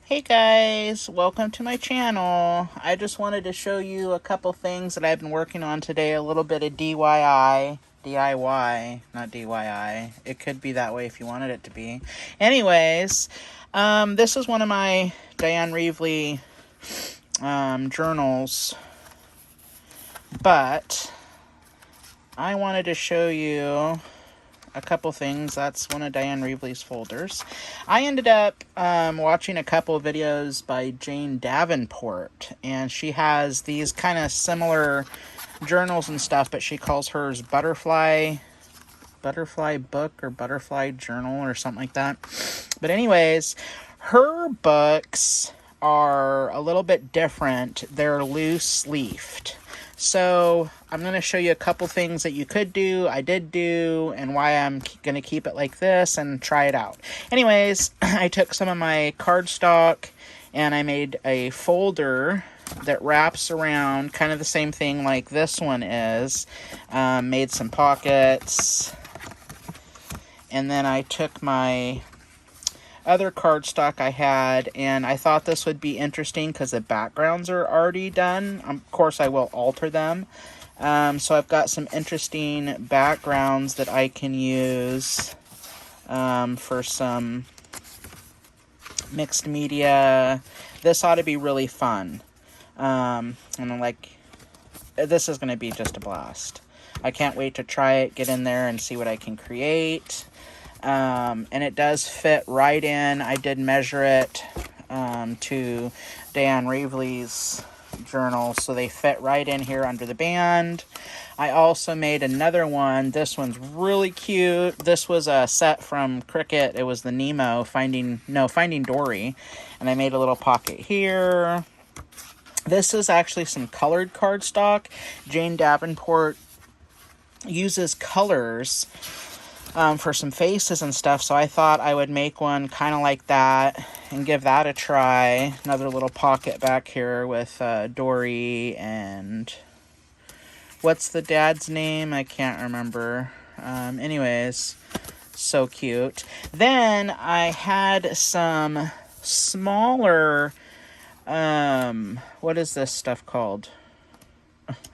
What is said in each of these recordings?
Hey guys, welcome to my channel. I just wanted to show you a couple things that I've been working on today, a little bit of DIY, not DIY. It could be that way if you wanted it to be. Anyways, this is one of my Diane Reevely journals, but I wanted to show you a couple things. That's one of Diane Reevely's folders. I ended up watching a couple of videos by Jane Davenport, and she has these kind of similar journals and stuff, but she calls hers butterfly book or butterfly journal or something like that. But anyways, her books are a little bit different. They're loose leafed. So I'm going to show you a couple things that you could do, I did do, and why I'm going to keep it like this and try it out. Anyways, I took some of my cardstock and I made a folder that wraps around, kind of the same thing like this one is. Made some pockets. And then I took my other cardstock I had, and I thought this would be interesting because the backgrounds are already done. Of course, I will alter them. So I've got some interesting backgrounds that I can use for some mixed media. This ought to be really fun. And I'm like, this is going to be just a blast. I can't wait to try it, get in there and see what I can create. And it does fit right in. I did measure it to Diane Reevely's journal, so they fit right in here under the band. I also made another one. This one's really cute. This was a set from Cricut. It was the Nemo Finding Dory, and I made a little pocket here. This is actually some colored cardstock. Jane Davenport uses colors for some faces and stuff, so I thought I would make one kind of like that and give that a try. Another little pocket back here with Dory and what's the dad's name? I can't remember. Anyways, so cute. Then I had some smaller, what is this stuff called?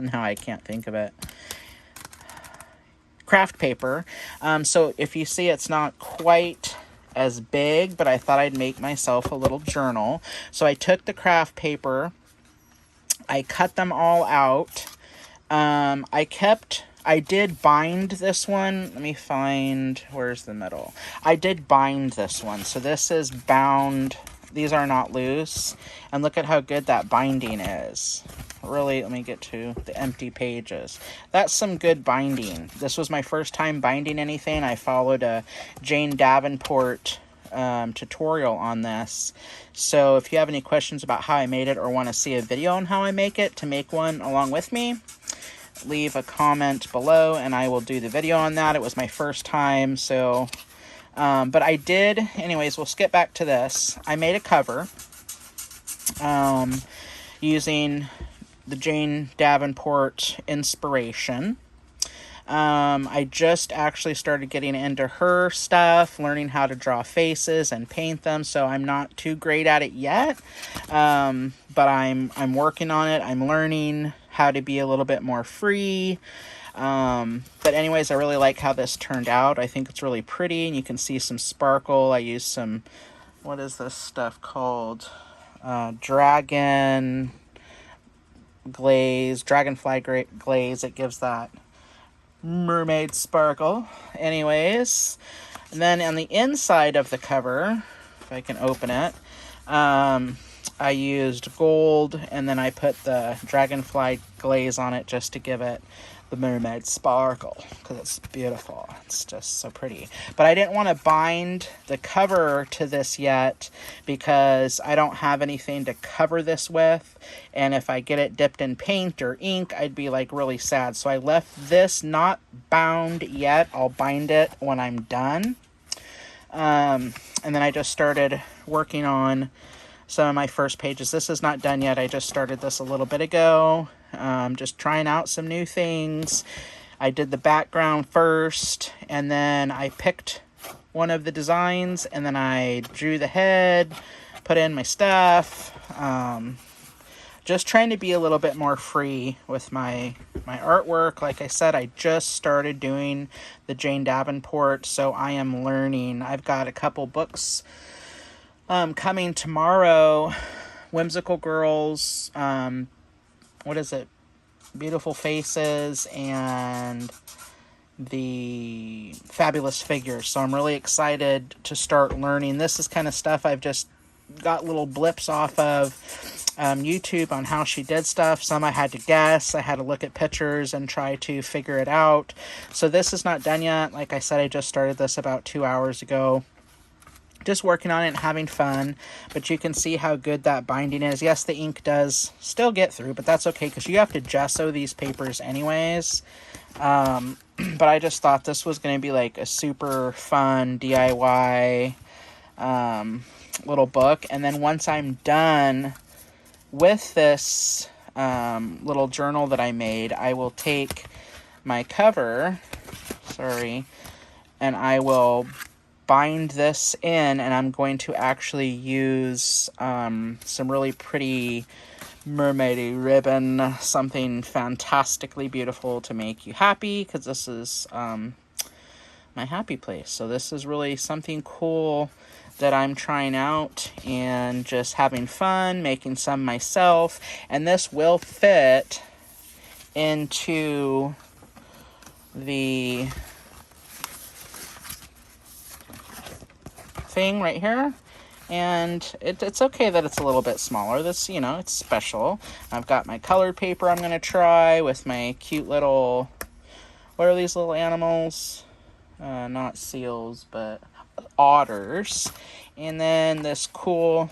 Now I can't think of it. Craft paper. So if you see, it's not quite as big, but I thought I'd make myself a little journal. So I took the craft paper, I cut them all out. I did bind this one. Let me find, where's the middle? I did bind this one. So this is bound. These are not loose. And look at how good that binding is. Really, let me get to the empty pages. That's some good binding. This was my first time binding anything. I followed a Jane Davenport tutorial on this. So if you have any questions about how I made it or want to see a video on how I make it to make one along with me, leave a comment below and I will do the video on that. It was my first time, so but I did, anyways, we'll skip back to this. I made a cover using the Jane Davenport inspiration. I just actually started getting into her stuff, learning how to draw faces and paint them, so I'm not too great at it yet, but I'm working on it. I'm learning how to be a little bit more free. But anyways, I really like how this turned out. I think it's really pretty, and you can see some sparkle. I used some, what is this stuff called? Dragonfly glaze. It gives that mermaid sparkle. Anyways, and then on the inside of the cover, if I can open it, I used gold, and then I put the dragonfly glaze on it just to give it the mermaid sparkle, because it's beautiful. It's just so pretty. But I didn't want to bind the cover to this yet because I don't have anything to cover this with, and if I get it dipped in paint or ink, I'd be like really sad. So I left this not bound yet. I'll bind it when I'm done. And then I just started working on some of my first pages. This is not done yet. I just started this a little bit ago. Just trying out some new things. I did the background first, and then I picked one of the designs, and then I drew the head, put in my stuff. Just trying to be a little bit more free with my artwork. Like I said, I just started doing the Jane Davenport, so I am learning. I've got a couple books coming tomorrow. Whimsical Girls, what is it? Beautiful Faces, and the Fabulous Figures. So I'm really excited to start learning. This is kind of stuff I've just got little blips off of YouTube on how she did stuff. Some I had to guess. I had to look at pictures and try to figure it out. So this is not done yet. Like I said, I just started this about 2 hours ago. Just working on it and having fun. But you can see how good that binding is. Yes, the ink does still get through, but that's okay because you have to gesso these papers anyways. But I just thought this was going to be like a super fun DIY little book. And then once I'm done with this little journal that I made, I will take my cover, and I will bind this in, and I'm going to actually use some really pretty mermaidy ribbon, something fantastically beautiful to make you happy, because this is my happy place. So this is really something cool that I'm trying out and just having fun, making some myself. And this will fit into the thing right here. And it's okay that it's a little bit smaller. This, you know, it's special. I've got my colored paper I'm going to try with my cute little, what are these little animals? Not seals, but otters. And then this cool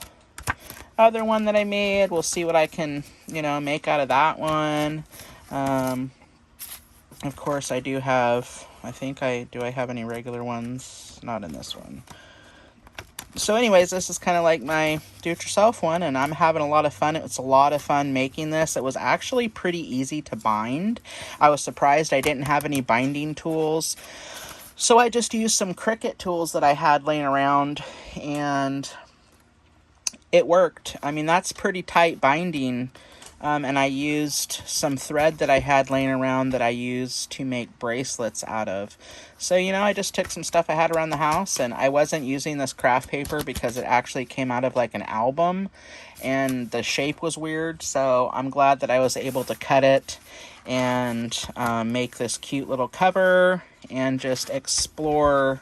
other one that I made. We'll see what I can, make out of that one. Of course, I do have, do I have any regular ones? Not in this one. So anyways, this is kind of like my do-it-yourself one, and I'm having a lot of fun. It's a lot of fun making this. It was actually pretty easy to bind. I was surprised I didn't have any binding tools. So I just used some Cricut tools that I had laying around, and it worked. I mean, that's pretty tight binding. And I used some thread that I had laying around that I used to make bracelets out of. So, I just took some stuff I had around the house, and I wasn't using this craft paper because it actually came out of like an album, and the shape was weird. So I'm glad that I was able to cut it and make this cute little cover and just explore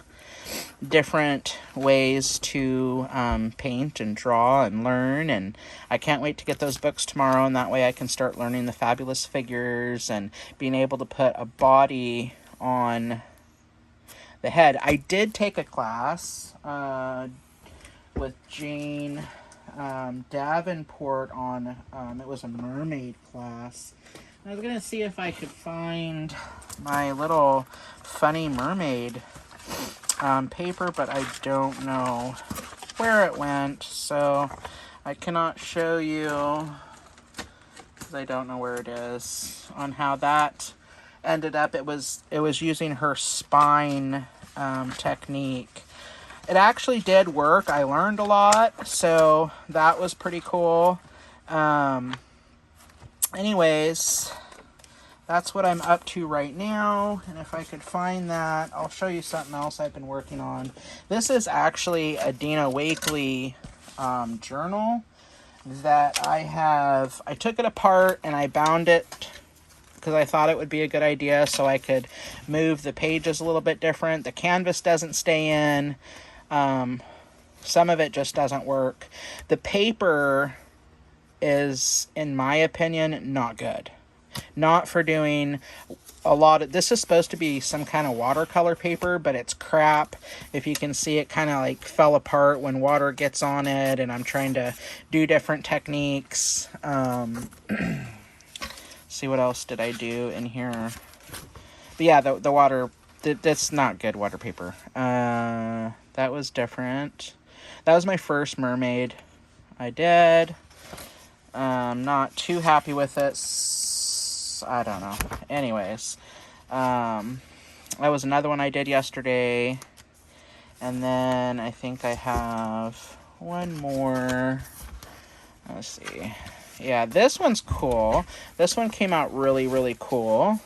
different ways to paint and draw and learn. And I can't wait to get those books tomorrow, and that way I can start learning the Fabulous Figures and being able to put a body on the head. I did take a class with Jane Davenport on, it was a mermaid class. I was going to see if I could find my little funny mermaid paper, but I don't know where it went, so I cannot show you because I don't know where it is on how that ended up. It was using her spine technique. It actually did work. I learned a lot, so that was pretty cool. Anyways, that's what I'm up to right now, and if I could find that, I'll show you something else I've been working on. This is actually a Dina Wakley journal that I have. I took it apart and I bound it because I thought it would be a good idea so I could move the pages a little bit different. The canvas doesn't stay in. Some of it just doesn't work. The paper is, in my opinion, not good. Not for doing a lot of, this is supposed to be some kind of watercolor paper, but it's crap. If you can see, it kind of like fell apart when water gets on it, and I'm trying to do different techniques. See, what else did I do in here? But yeah, the water, that's not good water paper. That was different. That was my first mermaid I did. Not too happy with it. I don't know. Anyways, that was another one I did yesterday. And then I think I have one more. Let's see. Yeah, this one's cool. This one came out really, really cool.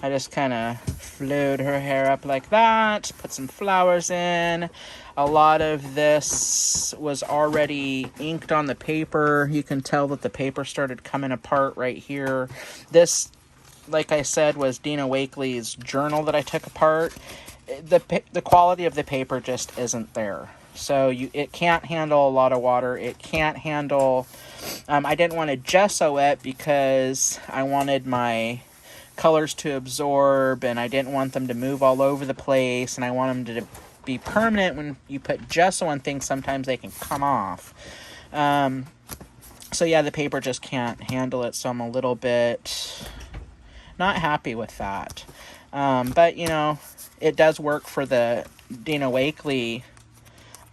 I just kind of flowed her hair up like that, put some flowers in. A lot of this was already inked on the paper. You can tell that the paper started coming apart right here. This, like I said, was Dina Wakley's journal that I took apart. The quality of the paper just isn't there. So it can't handle a lot of water. It can't handle... I didn't want to gesso it because I wanted my colors to absorb, and I didn't want them to move all over the place, and I want them to be permanent. When you put gesso on things, sometimes they can come off. So yeah, the paper just can't handle it, so I'm a little bit not happy with that. But, you know, it does work for the Dina Wakley,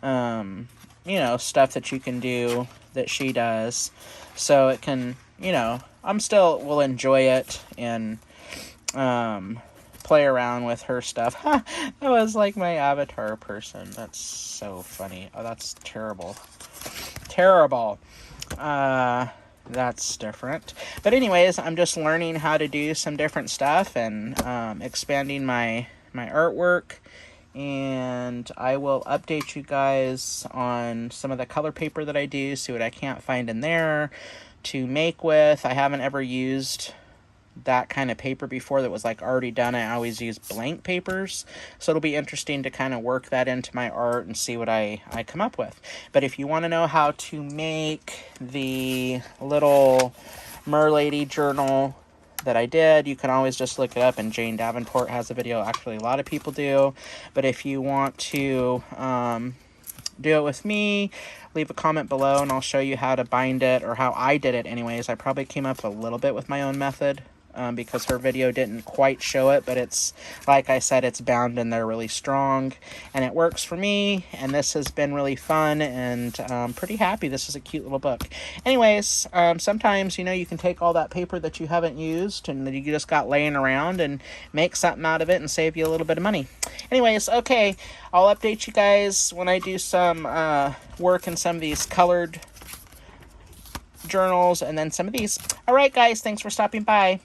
you know, stuff that you can do that she does. So it can, you know, I'm still will enjoy it and play around with her stuff. That was like my avatar person. That's so funny. Oh, that's terrible. Terrible. That's different. But anyways, I'm just learning how to do some different stuff and expanding my artwork. And I will update you guys on some of the color paper that I do, see what I can't find in there to make with. I haven't ever used that kind of paper before that was like already done. I always use blank papers, so it'll be interesting to kind of work that into my art and see what I come up with. But if you want to know how to make the little Merlady journal that I did, you can always just look it up, and Jane Davenport has a video. Actually, a lot of people do. But if you want to do it with me, leave a comment below and I'll show you how to bind it, or how I did it anyways. I probably came up a little bit with my own method because her video didn't quite show it, but it's, like I said, it's bound in there really strong and it works for me, and this has been really fun, and I'm pretty happy. This is a cute little book. Anyways, sometimes, you know, you can take all that paper that you haven't used and that you just got laying around and make something out of it and save you a little bit of money. Anyways, okay, I'll update you guys when I do some work in some of these colored journals and then some of these. All right, guys, thanks for stopping by.